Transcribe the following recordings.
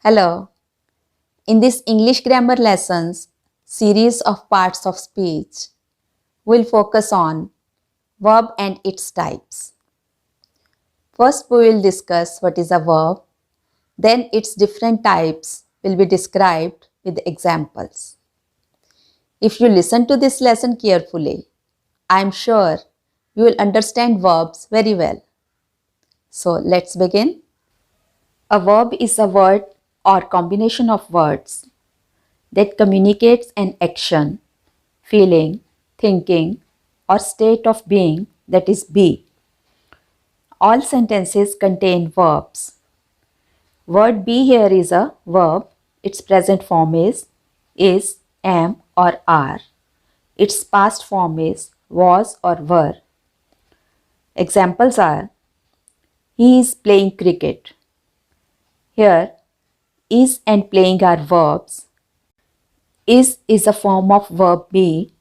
Hello. In this English grammar lessons series of parts of speech, we'll focus on verb and its types. First, we will discuss what is a verb. Then its different types will be described with examples. If you listen to this lesson carefully, I am sure you will understand verbs very well. So let's begin. A verb is a word or combination of words that communicates an action, feeling, thinking, or state of being, that is be. All sentences contain verbs. Word be here is a verb. Its present form is, am, or are. Its past form is was or were. Examples are, he is playing cricket. Here, is and playing are verbs. Is a form of verb be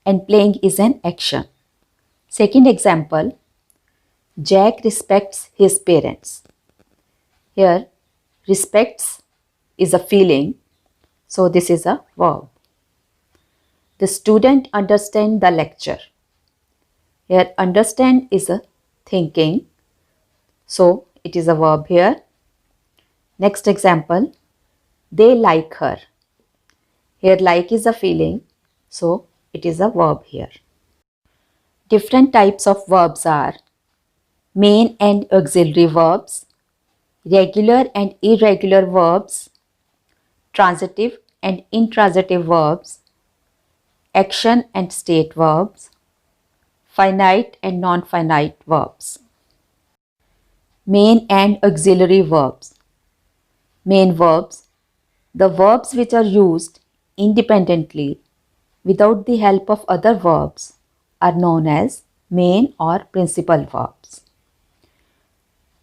and playing is an action. Second example, Jack respects his parents. Here, respects is a feeling, so this is a verb. The student understands the lecture. Here, understand is a thinking, so it is a verb here. Next example, they like her. Here, like is a feeling, so it is a verb here. Different types of verbs are main and auxiliary verbs, regular and irregular verbs, transitive and intransitive verbs, action and state verbs, finite and non-finite verbs. Main and auxiliary verbs. Main verbs, the verbs which are used independently without the help of other verbs, are known as main or principal verbs.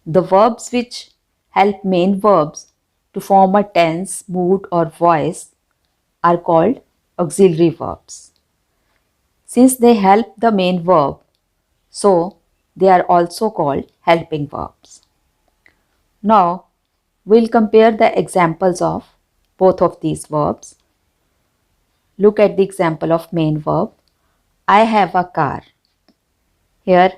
The verbs which help main verbs to form a tense, mood or voice are called auxiliary verbs. Since they help the main verb, so they are also called helping verbs. Now, we'll compare the examples of both of these verbs. Look at the example of main verb. I have a car. Here,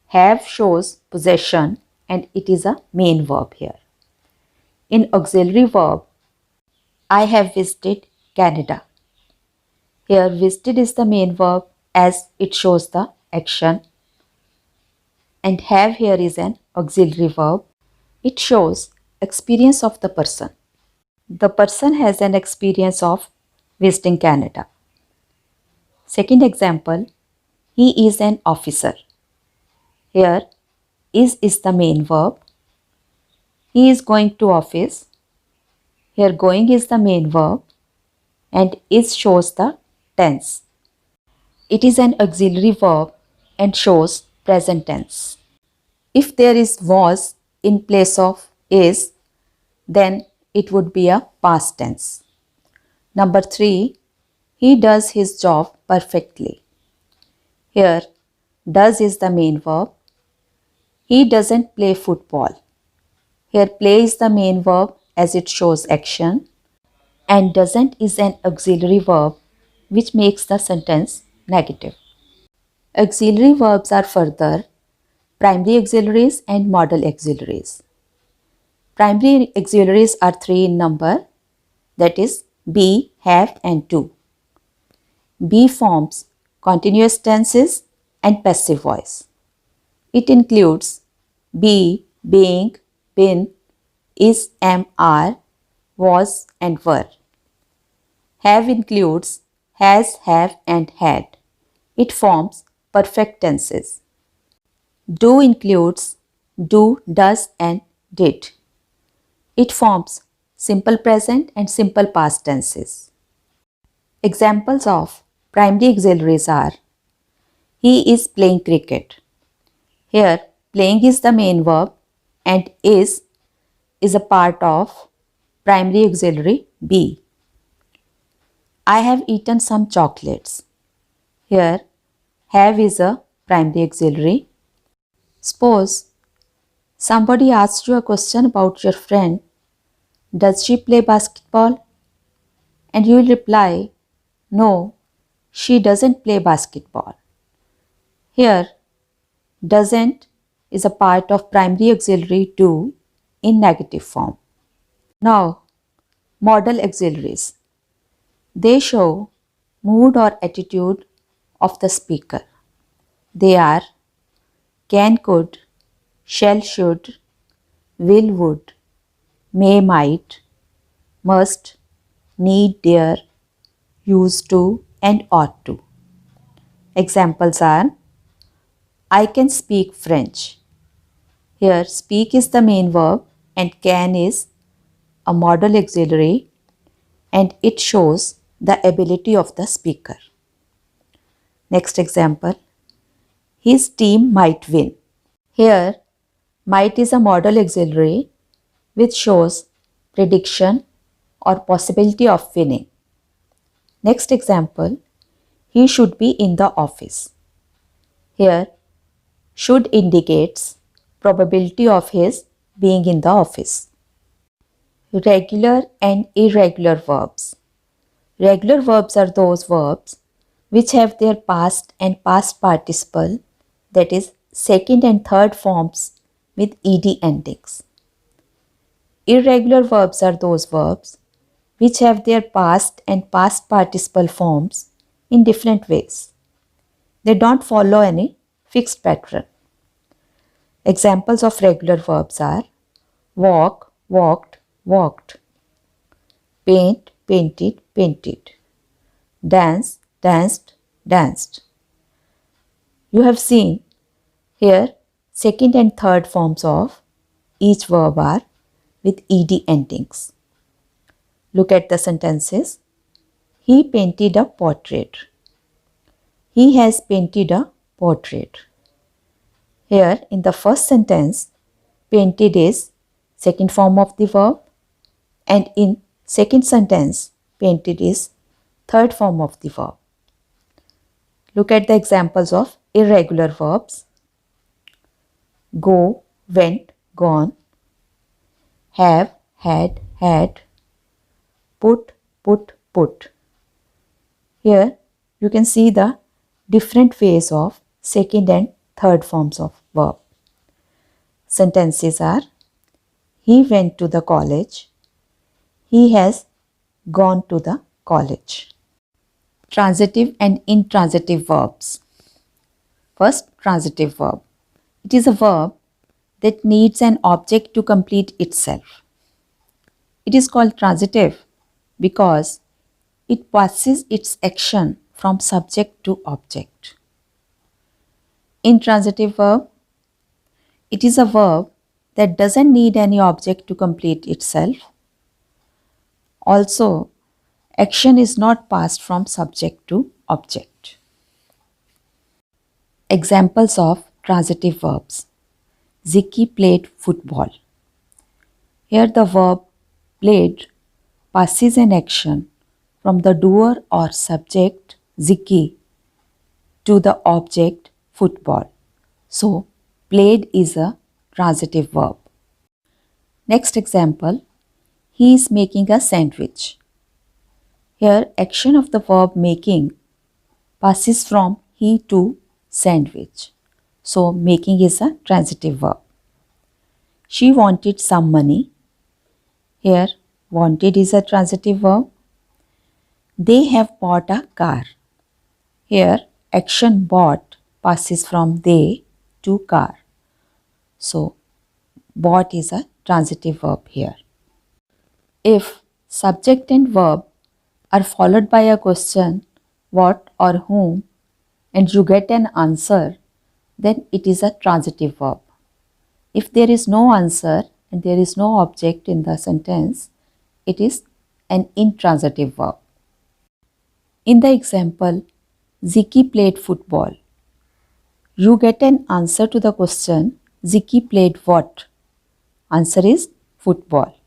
have shows possession and it is a main verb here. In auxiliary verb, I have visited Canada. Here, visited is the main verb as it shows the action, and have here is an auxiliary verb. It shows experience of the person. The person has an experience of visiting Canada. Second example, he is an officer. Here, is the main verb. He is going to office. Here, going is the main verb and is shows the tense. It is an auxiliary verb and shows present tense. If there is was in place of is, then it would be a past tense. Number 3, he does his job perfectly. Here, does is the main verb. He doesn't play football. Here, play is the main verb as it shows action, and doesn't is an auxiliary verb which makes the sentence negative. Auxiliary verbs are further primary auxiliaries and modal auxiliaries. Primary auxiliaries are 3 in number, that is be, have and do. Be forms continuous tenses and passive voice. It includes be, being, been, is, am, are, was and were. Have includes has, have and had. It forms perfect tenses. Do includes do, does and did. It forms simple present and simple past tenses. Examples of primary auxiliaries are, he is playing cricket. Here, playing is the main verb and is a part of primary auxiliary be. I have eaten some chocolates. Here, have is a primary auxiliary. Suppose somebody asks you a question about your friend Does she play basketball? And you will reply, no, she doesn't play basketball. Here, doesn't is a part of primary auxiliary do in negative form. Now, modal auxiliaries. They show mood or attitude of the speaker. They are can, could, shall, should, will, would, may, might, must, need, dare, used to, and ought to. Examples are I can speak French. Here, speak is the main verb and can is a modal auxiliary and it shows the ability of the speaker. Next example, his team might win. Here, might is a modal auxiliary which shows prediction or possibility of winning. Next example, he should be in the office. Here, should indicates probability of his being in the office. Regular and irregular verbs. Regular verbs are those verbs which have their past and past participle, that is, second and third forms with ed endings. Irregular verbs are those verbs which have their past and past participle forms in different ways. They don't follow any fixed pattern. Examples of regular verbs are walk, walked, walked, paint, painted, painted, dance, danced, danced. You have seen here second and third forms of each verb are with ed endings. Look at the sentences. He painted a portrait. He has painted a portrait. Here in the first sentence, painted is second form of the verb and in second sentence, painted is third form of the verb. Look at the examples of irregular verbs. Go, went, gone. Have, had, had. Put, put, put. Here you can see the different ways of second and third forms of verb. Sentences are he went to the college. He has gone to the college. Transitive and intransitive verbs. First, transitive verb. It is a verb that needs an object to complete itself. It is called transitive because it passes its action from subject to object. Intransitive verb. It is a verb that doesn't need any object to complete itself. Also, action is not passed from subject to object. Examples of transitive verbs. Ziki played football. Here the verb played passes an action from the doer or subject Ziki to the object football. So, played is a transitive verb. Next example, he is making a sandwich. Here, action of the verb making passes from he to sandwich. So, making is a transitive verb. She wanted some money. Here, wanted is a transitive verb. They have bought a car. Here, action bought passes from they to car. So, bought is a transitive verb here. If subject and verb are followed by a question, what or whom, and you get an answer, then it is a transitive verb. If there is no answer and there is no object in the sentence, it is an intransitive verb. In the example, Ziki played football. You get an answer to the question, Ziki played what? Answer is football.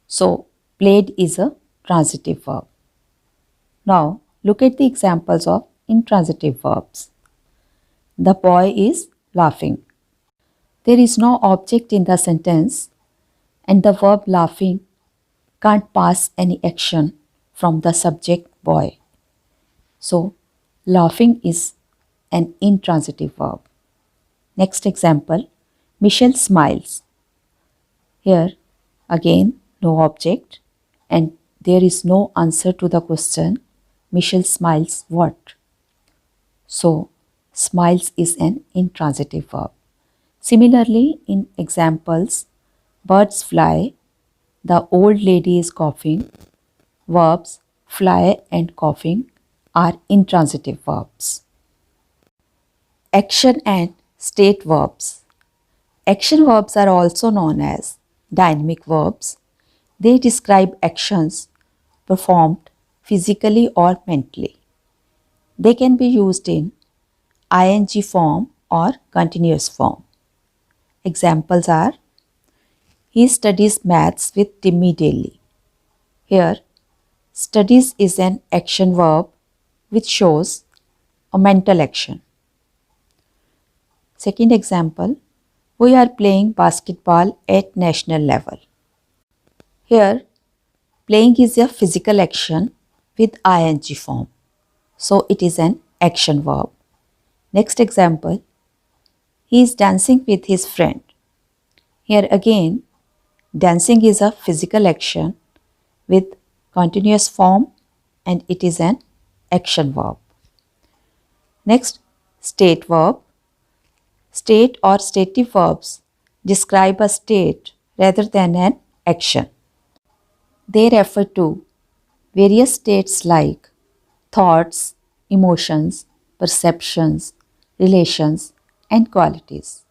So, played is a transitive verb. Now, look at the examples of intransitive verbs. The boy is laughing. There is no object in the sentence and the verb laughing can't pass any action from the subject boy. So, laughing is an intransitive verb. Next example, Michelle smiles. Here, again, no object and there is no answer to the question, Michelle smiles what? So, smiles is an intransitive verb. Similarly, in examples, birds fly, the old lady is coughing, verbs fly and coughing are intransitive verbs. Action and state verbs. Action verbs are also known as dynamic verbs. They describe actions performed physically or mentally. They can be used in ing form or continuous form. Examples are, he studies maths with Timmy daily. Here, studies is an action verb which shows a mental action. Second example, we are playing basketball at national level. Here, playing is a physical action with ing form. So it is an action verb. Next example, he is dancing with his friend. Here again, dancing is a physical action with continuous form and it is an action verb. Next, state verb. State or stative verbs describe a state rather than an action. They refer to various states like thoughts, emotions, perceptions, relations, and qualities.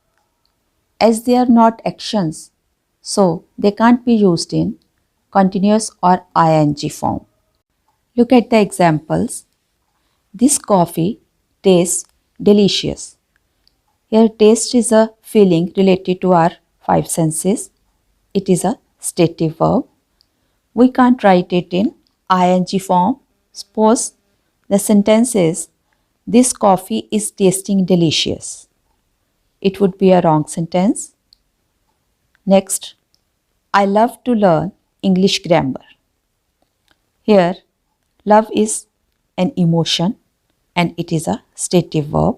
As they are not actions, so they can't be used in continuous or ing form. Look at the examples. This coffee tastes delicious. Here, taste is a feeling related to our five senses. It is a stative verb. We can't write it in ing form. Suppose the sentence is, this coffee is tasting delicious. It would be a wrong sentence. Next, I love to learn English grammar. Here, love is an emotion and it is a stative verb.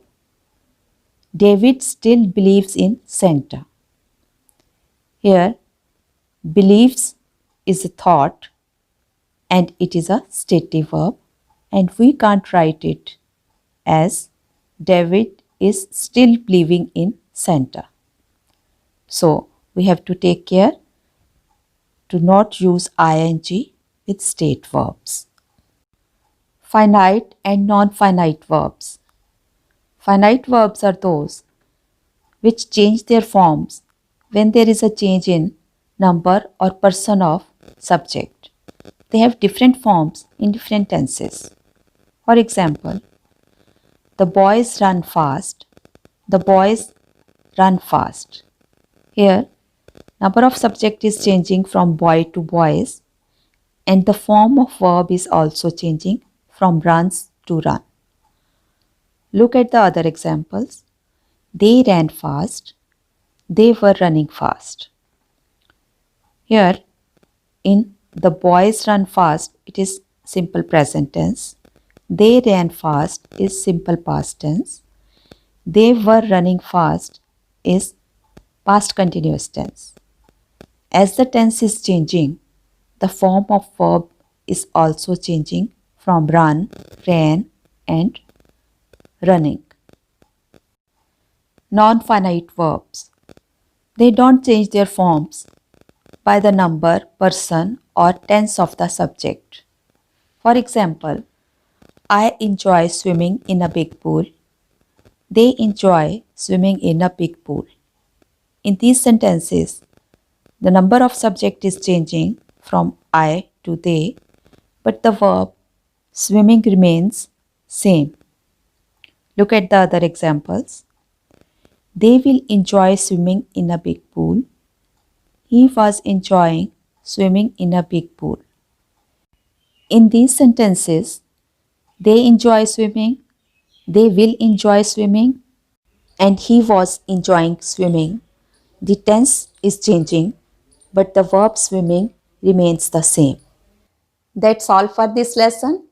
David still believes in Santa. Here, believes is a thought and it is a stative verb and we can't write it as David is still believing in Santa. So, we have to take care to not use ing with state verbs. Finite and non-finite verbs. Finite verbs are those which change their forms when there is a change in number or person of subject. They have different forms in different tenses. For example, the boys run fast. The boys run fast. Here, number of subject is changing from boy to boys and the form of verb is also changing from runs to run. Look at the other examples. They ran fast. They were running fast. Here, in the boys run fast, it is simple present tense. They ran fast is simple past tense. They were running fast is past continuous tense. As the tense is changing, the form of verb is also changing from run, ran, and running. Non-finite verbs. They don't change their forms by the number, person, or tense of the subject. For example, I enjoy swimming in a big pool. They enjoy swimming in a big pool. In these sentences, the number of subject is changing from I to they, but the verb swimming remains same. Look at the other examples. They will enjoy swimming in a big pool. He was enjoying swimming in a big pool. In these sentences, they enjoy swimming, they will enjoy swimming, and he was enjoying swimming. The tense is changing, but the verb swimming remains the same. That's all for this lesson.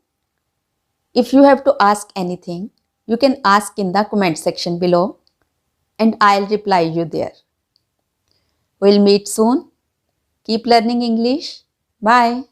If you have to ask anything, you can ask in the comment section below and I'll reply you there. We'll meet soon. Keep learning English. Bye.